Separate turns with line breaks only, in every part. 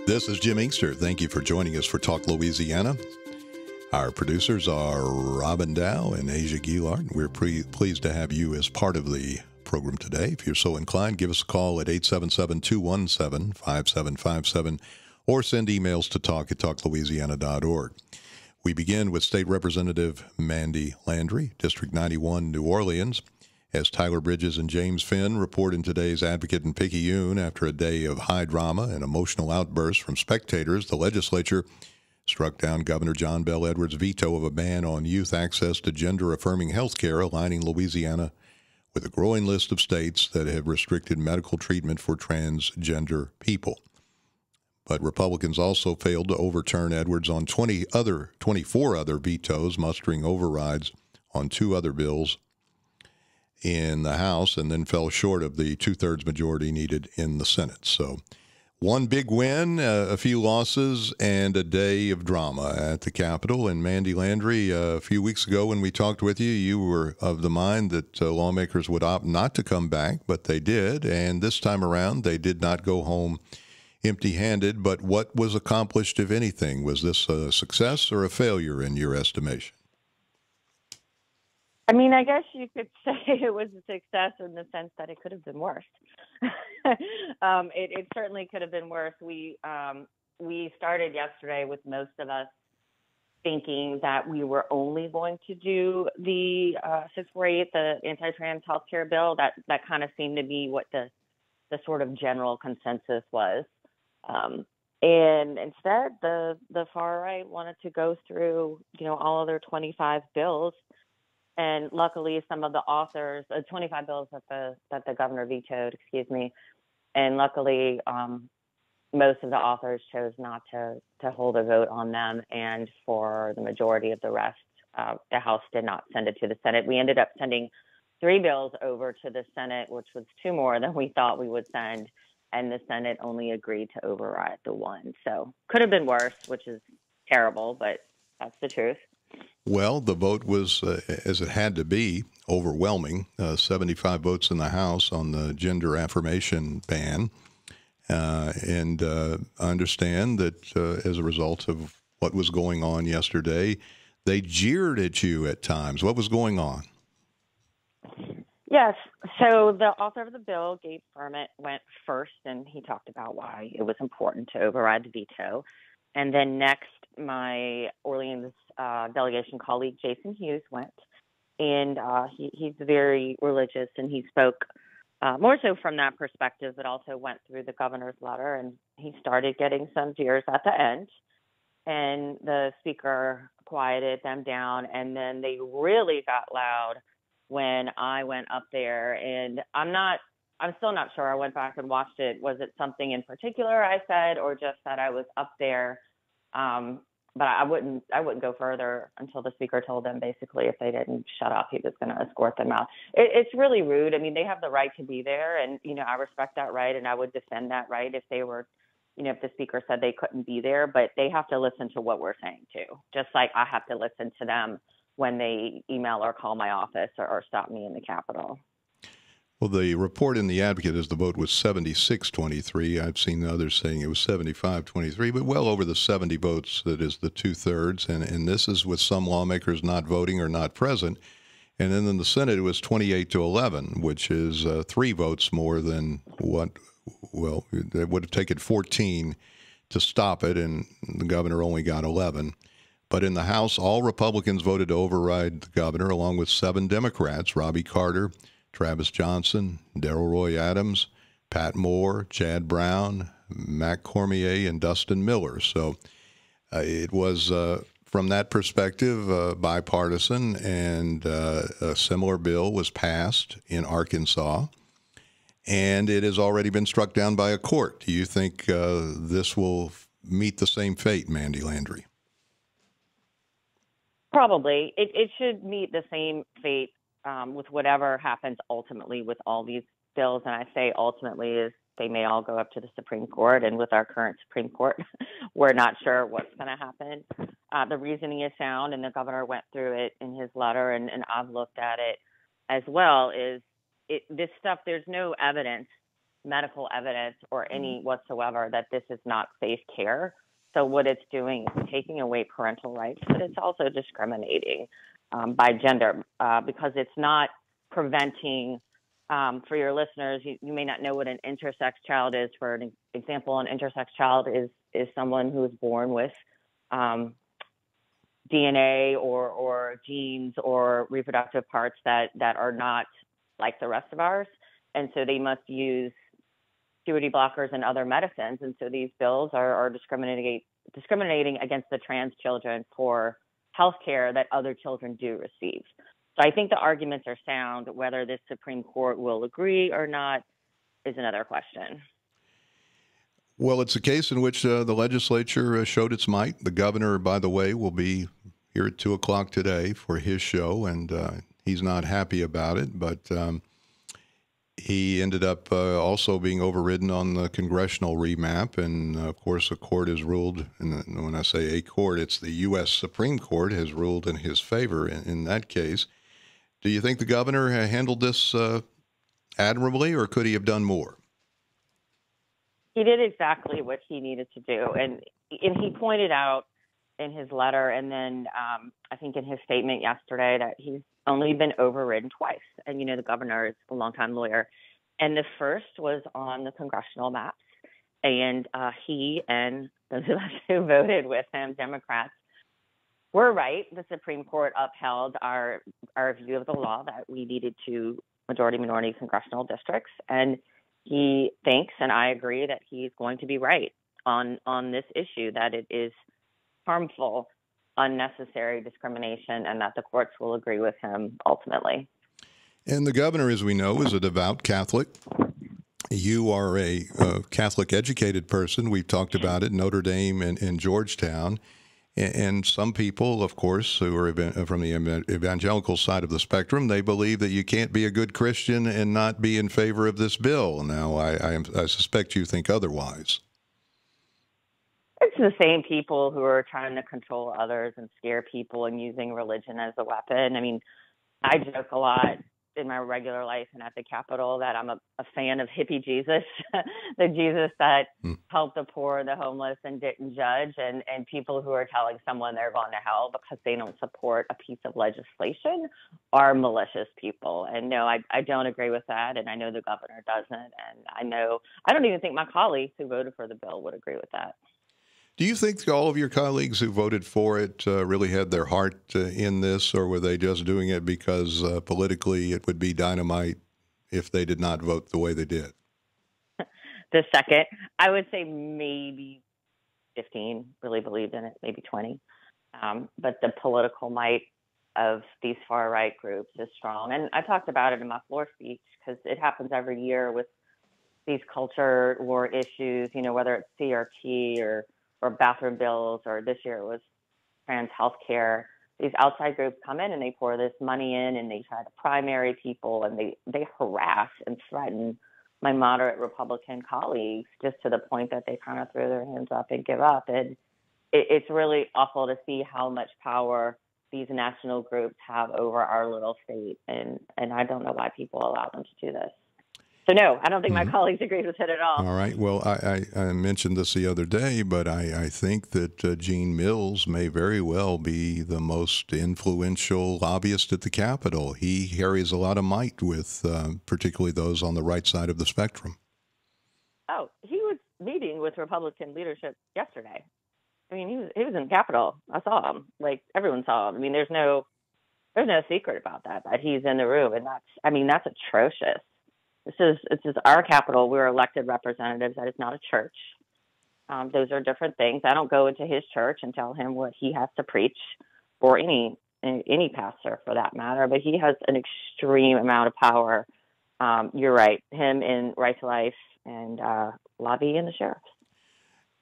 This is Jim Inkster. Thank you for joining us for Talk Louisiana. Our producers are Robin Dow and Asia Gillard. We're pleased to have you as part of the program today. If you're so inclined, give us a call at 877-217-5757 or send emails to talk@talklouisiana.org. We begin with State Representative Mandie Landry, District 91, New Orleans, as Tyler Bridges and James Finn report in today's Advocate in Picayune. After a day of high drama and emotional outbursts from spectators, the legislature struck down Governor John Bel Edwards' veto of a ban on youth access to gender-affirming health care, aligning Louisiana with a growing list of states that have restricted medical treatment for transgender people. But Republicans also failed to overturn Edwards on 24 other vetoes, mustering overrides on two other bills in the House, and then fell short of the two-thirds majority needed in the Senate. So one big win, a few losses, and a day of drama at the Capitol. And Mandie Landry, a few weeks ago when we talked with you, you were of the mind that lawmakers would opt not to come back, but they did. And this time around, they did not go home empty-handed. But what was accomplished, if anything? Was this a success or a failure in your estimation?
I mean, I guess you could say it was a success in the sense that it could have been worse. It certainly could have been worse. We started yesterday with most of us thinking that we were only going to do the 648, the anti-trans healthcare bill. That kind of seemed to be what the sort of general consensus was. And instead, the far right wanted to go through, all of their 25 bills. And luckily, some of the authors, 25 bills that the governor vetoed, and luckily, most of the authors chose not to hold a vote on them. And for the majority of the rest, the House did not send it to the Senate. We ended up sending 3 bills over to the Senate, which was 2 more than we thought we would send. And the Senate only agreed to override the 1. So could have been worse, which is terrible, but that's the truth.
Well, the vote was, as it had to be, overwhelming, 75 votes in the House on the gender affirmation ban. And I understand that as a result of what was going on yesterday, they jeered at you at times. What was going on?
Yes. So the author of the bill, Gabe Firment, went first, and he talked about why it was important to override the veto. And then next, my Orleans delegation colleague, Jason Hughes, went. And he's very religious, and he spoke more so from that perspective, but also went through the governor's letter, and he started getting some jeers at the end. And the speaker quieted them down, and then they really got loud when I went up there. And I'm still not sure. I went back and watched it. Was it something in particular I said, or just that I was up there? But I wouldn't go further until the speaker told them basically if they didn't shut up, he was going to escort them out. It's really rude. I mean, they have the right to be there, and I respect that right, and I would defend that right if they were, if the speaker said they couldn't be there. But they have to listen to what we're saying too, just like I have to listen to them when they email or call my office or stop me in the Capitol.
Well, the report in the Advocate is the vote was 76-23. I've seen others saying it was 75-23, but well over the 70 votes that is the two-thirds. And this is with some lawmakers not voting or not present. And then in the Senate, it was 28-11, which is 3 votes more than what, well, it would have taken 14 to stop it, and the governor only got 11. But in the House, all Republicans voted to override the governor, along with 7 Democrats, Robbie Carter, Travis Johnson, Darrell Roy Adams, Pat Moore, Chad Brown, Mac Cormier, and Dustin Miller. So it was, from that perspective, bipartisan, and a similar bill was passed in Arkansas, and it has already been struck down by a court. Do you think this will meet the same fate, Mandie Landry?
Probably. It should meet the same fate with whatever happens ultimately with all these bills. And I say ultimately is they may all go up to the Supreme Court. And with our current Supreme Court, we're not sure what's going to happen. The reasoning is sound, and the governor went through it in his letter, and I've looked at it as well, is this stuff, there's no evidence medical evidence or any whatsoever that this is not safe care. So what it's doing is taking away parental rights, but it's also discriminating by gender because it's not preventing. For your listeners, you may not know what an intersex child is. For an example, an intersex child is someone who is born with DNA or genes or reproductive parts that are not like the rest of ours. And so they must use puberty blockers and other medicines. And so these bills are discriminating against the trans children for health care that other children do receive. So I think the arguments are sound. Whether the Supreme Court will agree or not is another question.
Well, it's a case in which the legislature showed its might. The governor, by the way, will be here at 2 o'clock today for his show, and he's not happy about it, but he ended up also being overridden on the congressional remap, and of course the court has ruled, and when I say a court, it's the U.S. Supreme Court has ruled in his favor in that case. Do you think the governor handled this admirably, or could he have done more?
He did exactly what he needed to do, and he pointed out in his letter, and then I think in his statement yesterday, that he's only been overridden twice. And the governor is a longtime lawyer, and the first was on the congressional maps, and he and those of us who voted with him, Democrats, were right. The Supreme Court upheld our view of the law that we needed 2 majority-minority congressional districts, and he thinks, and I agree, that he's going to be right on this issue, that it is harmful, unnecessary discrimination, and that the courts will agree with him ultimately.
And the governor, as we know, is a devout Catholic. You are a Catholic-educated person. We've talked about it, Notre Dame and Georgetown. And some people, of course, who are from the evangelical side of the spectrum, they believe that you can't be a good Christian and not be in favor of this bill. Now, I suspect you think otherwise.
It's the same people who are trying to control others and scare people and using religion as a weapon. I mean, I joke a lot in my regular life and at the Capitol that I'm a fan of hippie Jesus, the Jesus that helped the poor, the homeless, and didn't judge, and people who are telling someone they're going to hell because they don't support a piece of legislation are malicious people. And no, I don't agree with that, and I know the governor doesn't, and I don't even think my colleagues who voted for the bill would agree with that.
Do you think all of your colleagues who voted for it really had their heart in this, or were they just doing it because politically it would be dynamite if they did not vote the way they did?
The second, I would say maybe 15 really believed in it, maybe 20. But the political might of these far-right groups is strong. And I talked about it in my floor speech because it happens every year with these culture war issues, whether it's CRT or bathroom bills, or this year it was trans health care. These outside groups come in and they pour this money in and they try to primary people, and they harass and threaten my moderate Republican colleagues just to the point that they kind of throw their hands up and give up. And it's really awful to see how much power these national groups have over our little state. And I don't know why people allow them to do this. So, no, I don't think my colleagues agree with it at all.
All right. Well, I mentioned this the other day, but I think that Gene Mills may very well be the most influential lobbyist at the Capitol. He carries a lot of might with particularly those on the right side of the spectrum. Oh,
he was meeting with Republican leadership yesterday. I mean, he was in the Capitol. I saw him. Like, everyone saw him. I mean, there's no secret about that he's in the room. And that's atrocious. This is our Capitol. We're elected representatives. That is not a church. Those are different things. I don't go into his church and tell him what he has to preach, or any pastor for that matter. But he has an extreme amount of power. You're right. Him in Right to Life and Lobby and the sheriffs.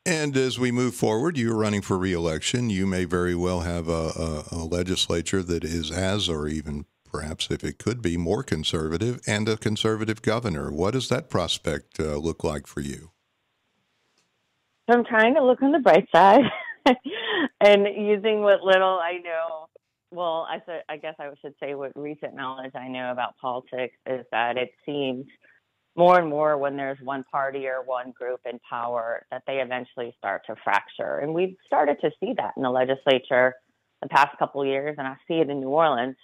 And as we move forward, you're running for re-election. You may very well have a legislature that is as, or even perhaps if it could be, more conservative, and a conservative governor. What does that prospect look like for you?
I'm trying to look on the bright side and using what little I know. Well, I guess I should say what recent knowledge I know about politics is that it seems more and more when there's one party or one group in power that they eventually start to fracture. And we've started to see that in the legislature the past couple of years, and I see it in New Orleans,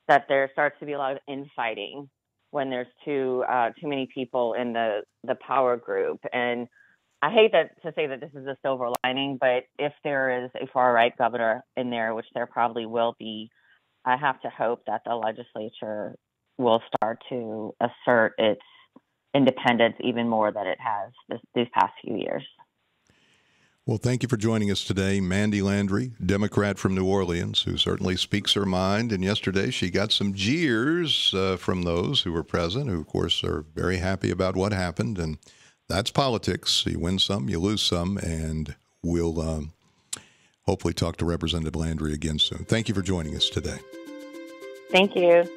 that there starts to be a lot of infighting when there's too many people in the power group. And I hate to say that this is a silver lining, but if there is a far right governor in there, which there probably will be, I have to hope that the legislature will start to assert its independence even more than it has these past few years.
Well, thank you for joining us today, Mandie Landry, Democrat from New Orleans, who certainly speaks her mind. And yesterday she got some jeers from those who were present, who, of course, are very happy about what happened. And that's politics. You win some, you lose some, and we'll hopefully talk to Representative Landry again soon. Thank you for joining us today.
Thank you.